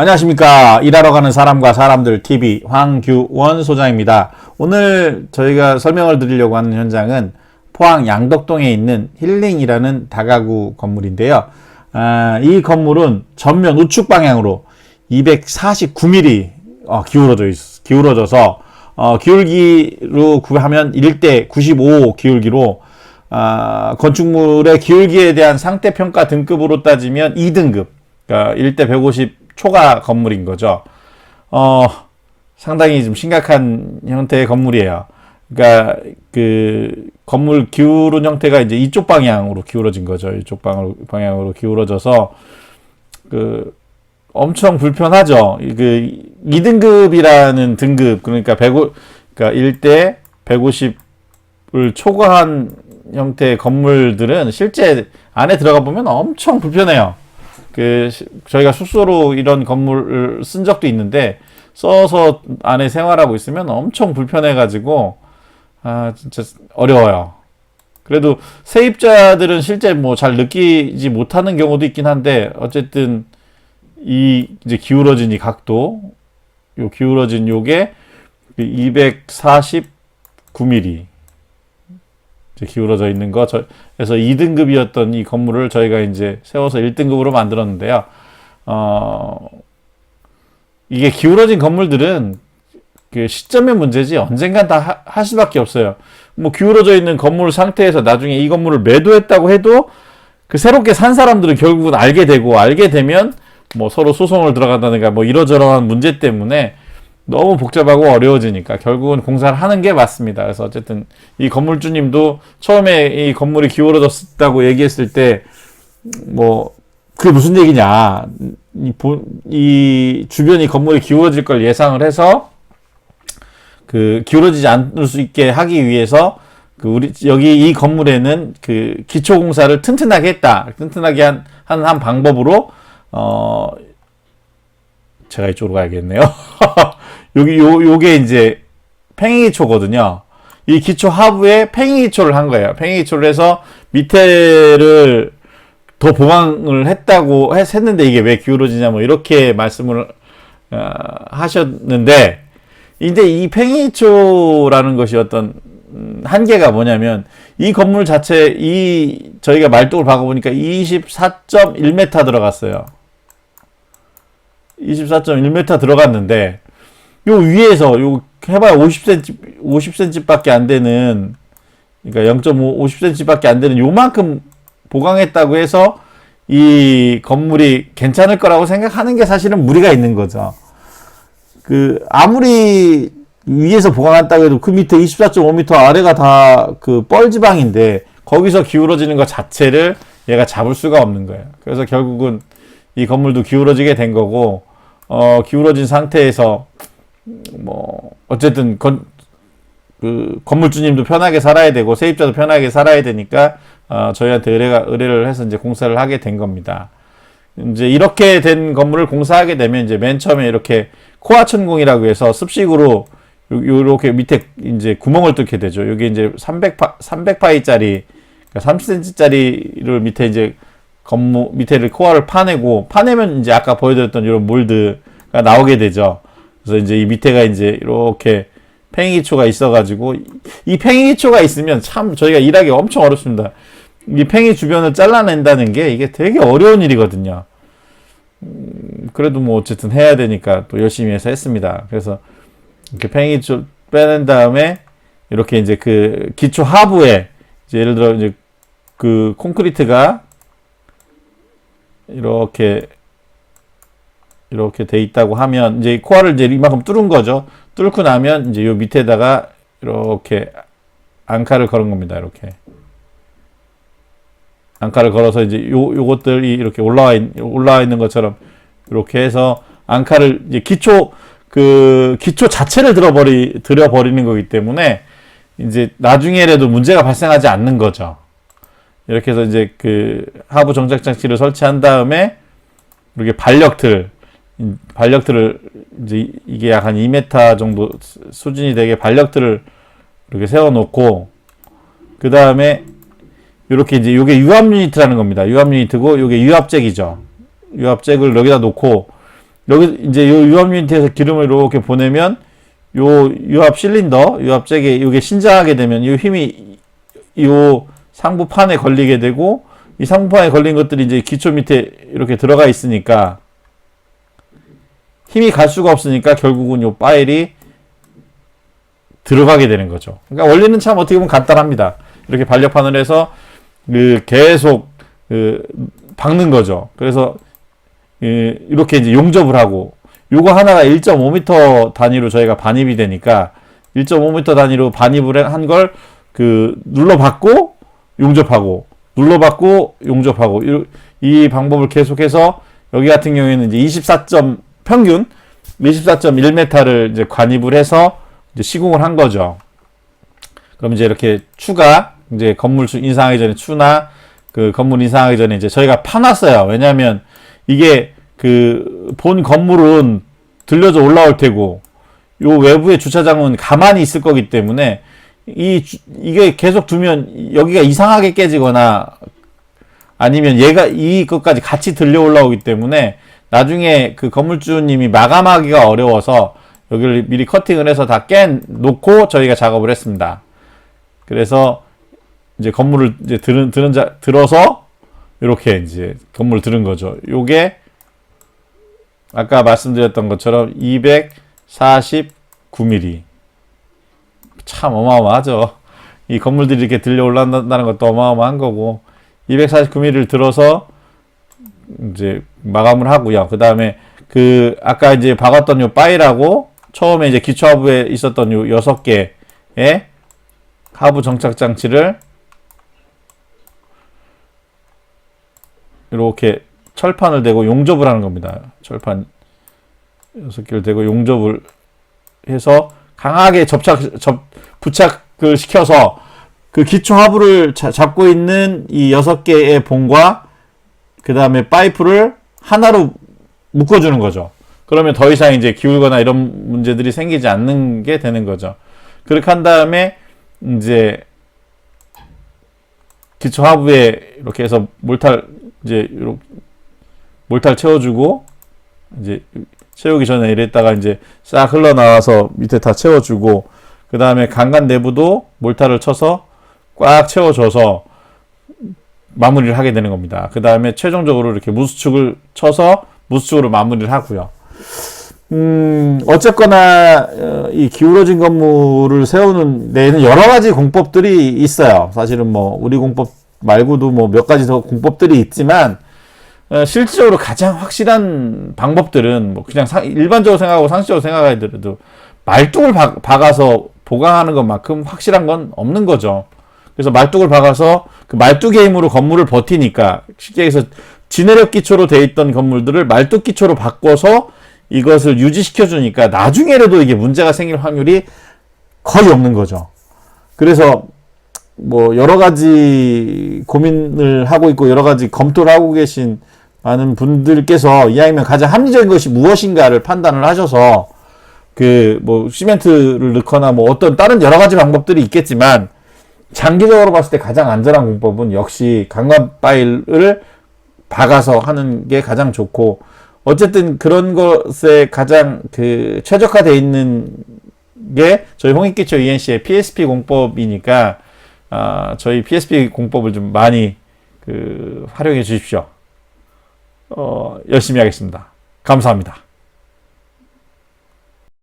안녕하십니까. 일하러 가는 사람과 사람들 TV 황규원 소장입니다. 오늘 저희가 설명을 드리려고 하는 현장은 포항 양덕동에 있는 힐링이라는 다가구 건물인데요. 이 건물은 전면 우측 방향으로 249mm 기울어져서 기울기로 구하면 1대 95 기울기로 건축물의 기울기에 대한 상태평가 등급으로 따지면 2등급, 그러니까 1대 150 초과 건물인 거죠. 상당히 좀 심각한 형태의 건물이에요. 그러니까 그 건물 기울은 형태가 이제 이쪽 방향으로 기울어진 거죠. 이쪽 방향으로 기울어져서 그 엄청 불편하죠. 그 2등급이라는 등급, 그러니까 1대 150을 초과한 형태의 건물들은 실제 안에 들어가 보면 엄청 불편해요. 저희가 숙소로 이런 건물을 쓴 적도 있는데, 써서 안에 생활하고 있으면 엄청 불편해가지고, 진짜 어려워요. 그래도 세입자들은 실제 뭐 잘 느끼지 못하는 경우도 있긴 한데, 어쨌든, 이제 기울어진 이 각도, 기울어진 요게 249mm. 기울어져 있는 거, 그래서 2등급이었던 이 건물을 저희가 이제 세워서 1등급으로 만들었는데요. 이게 기울어진 건물들은 그 시점의 문제지 언젠간 다 할 수밖에 없어요. 뭐 기울어져 있는 건물 상태에서 나중에 이 건물을 매도했다고 해도 그 새롭게 산 사람들은 결국은 알게 되면 뭐 서로 소송을 들어간다든가 뭐 이러저러한 문제 때문에 너무 복잡하고 어려워지니까 결국은 공사를 하는 게 맞습니다. 그래서 어쨌든 이 건물주님도 처음에 이 건물이 기울어졌다고 얘기했을 때 뭐 그게 무슨 얘기냐, 이 주변이 건물이 기울어질 걸 예상을 해서 그 기울어지지 않을 수 있게 하기 위해서 여기 이 건물에는 그 기초 공사를 튼튼하게 했다. 튼튼하게 한 방법으로 제가 이쪽으로 가야겠네요. 요게 이제 팽이기초거든요. 이 기초 하부에 팽이기초를 한 거예요. 팽이기초를 해서 밑에를 더 보강을 했는데 이게 왜 기울어지냐, 뭐 이렇게 말씀을 하셨는데, 이제 이 팽이기초라는 것이 어떤 한계가 뭐냐면, 이 건물 자체, 저희가 말뚝을 박아보니까 24.1m 들어갔어요. 24.1m 들어갔는데, 요 위에서 해봐야 50cm 밖에 안 되는, 그러니까 0.5, 50cm 밖에 안 되는 요만큼 보강했다고 해서 이 건물이 괜찮을 거라고 생각하는 게 사실은 무리가 있는 거죠. 아무리 위에서 보강했다고 해도 그 밑에 24.5m 아래가 다 그 뻘지방인데 거기서 기울어지는 것 자체를 얘가 잡을 수가 없는 거예요. 그래서 결국은 이 건물도 기울어지게 된 거고, 기울어진 상태에서 뭐 어쨌든 건물주님도 편하게 살아야 되고 세입자도 편하게 살아야 되니까 저희한테 의뢰를 해서 이제 공사를 하게 된 겁니다. 이제 이렇게 된 건물을 공사하게 되면 이제 맨 처음에 이렇게 코아 천공이라고 해서 습식으로 요렇게 밑에 이제 구멍을 뚫게 되죠. 여기 이제 300파이짜리, 그러니까 30cm짜리를 밑에 이제 밑에를 코아를 파내면 이제 아까 보여드렸던 이런 몰드가 나오게 되죠. 그래서 이제 이 밑에가 이제 이렇게 팽이기초가 있어가지고, 이 팽이기초가 있으면 참 저희가 일하기 엄청 어렵습니다. 이 팽이 주변을 잘라낸다는 게 이게 되게 어려운 일이거든요. 그래도 뭐 어쨌든 해야 되니까 또 열심히 해서 했습니다. 그래서 이렇게 팽이기초 빼낸 다음에 이렇게 이제 그 기초 하부에 이제 예를 들어 이제 그 콘크리트가 이렇게 돼 있다고 하면 이제 코아를 이제 이만큼 뚫은 거죠. 뚫고 나면 이제 요 밑에다가 이렇게 앙카를 걸은 겁니다. 이렇게 앙카를 걸어서 이제 요것들이 이렇게 올라와 있는 것처럼 이렇게 해서 앙카를 이제 기초 자체를 들여버리는 거기 때문에 이제 나중에라도 문제가 발생하지 않는 거죠. 이렇게 해서 이제 그 하부 정착 장치를 설치한 다음에 이렇게 발력틀을 이제 이게 약 한 2m 정도 수준이 되게 발력틀을 이렇게 세워놓고, 그 다음에 이렇게 이제 요게 유압 유니트라는 겁니다. 유압 유니트고 요게 유압잭이죠. 유압잭을 여기다 놓고 여기 이제 요 유압 유니트에서 기름을 이렇게 보내면 요 유압 실린더, 유압잭에 이게 신장하게 되면 이 힘이 요 상부판에 걸리게 되고, 이 상부판에 걸린 것들이 이제 기초 밑에 이렇게 들어가 있으니까 힘이 갈 수가 없으니까 결국은 요 파일이 들어가게 되는 거죠. 그러니까 원리는 참 어떻게 보면 간단합니다. 이렇게 반력판을 해서 계속 박는 거죠. 그래서 이렇게 이제 용접을 하고, 요거 하나가 1.5m 단위로 저희가 반입이 되니까 1.5m 단위로 반입을 한 걸 눌러받고 용접하고, 눌러받고 용접하고, 이 방법을 계속해서 여기 같은 경우에는 이제 평균 24.1m를 이제 관입을 해서 이제 시공을 한 거죠. 그럼 이제 이렇게 이제 건물 인상하기 전에 건물 인상하기 전에 이제 저희가 파놨어요. 왜냐면 이게 본 건물은 들려져 올라올 테고, 요 외부의 주차장은 가만히 있을 거기 때문에 이게 계속 두면 여기가 이상하게 깨지거나 아니면 이것까지 같이 들려 올라오기 때문에 나중에 건물주님이 마감하기가 어려워서 여기를 미리 커팅을 해서 다 놓고 저희가 작업을 했습니다. 그래서 이제 건물을 이제 들어서 이렇게 이제 건물을 들은 거죠. 요게 아까 말씀드렸던 것처럼 249mm. 참 어마어마하죠. 이 건물들이 이렇게 들려 올라온다는 것도 어마어마한 거고, 249mm를 들어서 이제 마감을 하고요. 그 다음에 아까 이제 박았던 요 파일하고 처음에 이제 기초 하부에 있었던 요 6개의 하부 정착 장치를 이렇게 철판을 대고 용접을 하는 겁니다. 철판 6개를 대고 용접을 해서 강하게 부착을 시켜서 기초 하부를 잡고 있는 이 6개의 봉과 그 다음에 파이프를 하나로 묶어주는 거죠. 그러면 더 이상 이제 기울거나 이런 문제들이 생기지 않는 게 되는 거죠. 그렇게 한 다음에 이제 기초 하부에 이렇게 해서 몰탈 채워주고, 이제 채우기 전에 이랬다가 이제 싹 흘러나와서 밑에 다 채워주고, 그 다음에 강간 내부도 몰탈을 쳐서 꽉 채워줘서 마무리를 하게 되는 겁니다. 그 다음에 최종적으로 이렇게 무수축을 쳐서 무수축으로 마무리를 하고요. 어쨌거나 이 기울어진 건물을 세우는 데에는 여러 가지 공법들이 있어요. 사실은 뭐 우리 공법 말고도 뭐 몇 가지 더 공법들이 있지만, 실질적으로 가장 확실한 방법들은 뭐 그냥 일반적으로 생각하고 상식적으로 생각하더라도 말뚝을 박아서 보강하는 것만큼 확실한 건 없는 거죠. 그래서 말뚝을 박아서 그 말뚝의 힘으로 건물을 버티니까, 쉽게 해서 지내력 기초로 돼 있던 건물들을 말뚝 기초로 바꿔서 이것을 유지시켜 주니까 나중에라도 이게 문제가 생길 확률이 거의 없는 거죠. 그래서 뭐 여러 가지 고민을 하고 있고 여러 가지 검토를 하고 계신 많은 분들께서 이왕이면 가장 합리적인 것이 무엇인가를 판단을 하셔서 뭐 시멘트를 넣거나 뭐 어떤 다른 여러 가지 방법들이 있겠지만, 장기적으로 봤을 때 가장 안전한 공법은 역시 강간 파일을 박아서 하는 게 가장 좋고, 어쨌든 그런 것에 가장 최적화되어 있는 게 저희 홍익기초 ENC의 PSP 공법이니까, 저희 PSP 공법을 좀 많이 활용해 주십시오. 열심히 하겠습니다. 감사합니다.